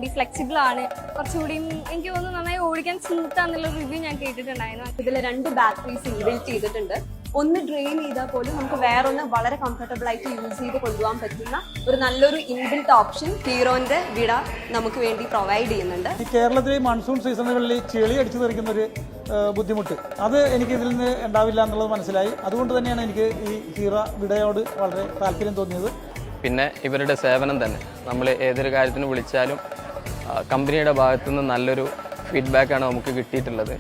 തോന്നി. ഫ്ലെക്സിബിൾ ആണ്, കുറച്ചുകൂടിയും എനിക്ക് തോന്നുന്നു നന്നായി ഓടിക്കാൻ സ്മൂത്ത് ആണെന്നുള്ള റിവ്യൂ ഞാൻ കേട്ടിട്ടുണ്ടായിരുന്നു. ഇതിൽ 2 ബാറ്ററീസ് ഇൻബിൽറ്റ് ചെയ്തിട്ടുണ്ട്. ഒന്ന് ഡ്രെയിൻ ചെയ്താൽ പോലും നമുക്ക് വേറൊന്ന് വളരെ കംഫർട്ടബിൾ ആയിട്ട് യൂസ് ചെയ്ത് കൊണ്ടുപോകാൻ പറ്റുന്ന ഒരു നല്ലൊരു ഇൻബിൽറ്റ് ഓപ്ഷൻ ഹീറോന്റെ വിട നമുക്ക് വേണ്ടി പ്രൊവൈഡ് ചെയ്യുന്നുണ്ട്. ഈ കേരളത്തിലെ മൺസൂൺ സീസണുകളിൽ ചെളി അടിച്ചു തെറിക്കുന്ന ഒരു ബുദ്ധിമുട്ട് അത് എനിക്ക് ഇതിൽ നിന്ന് ഉണ്ടാവില്ല എന്നുള്ളത് മനസ്സിലായി. അതുകൊണ്ട് തന്നെയാണ് എനിക്ക് ഈ ഹീറോ വിടയോട് വളരെ താല്പര്യം തോന്നിയത്. പിന്നെ ഇവരുടെ സേവനം തന്നെ, നമ്മൾ ഏതൊരു കാര്യത്തിന് വിളിച്ചാലും കമ്പനിയുടെ ഭാഗത്തുനിന്ന് നല്ലൊരു ഫീഡ്ബാക്കാണ് നമുക്ക് കിട്ടിയിട്ടുള്ളത്.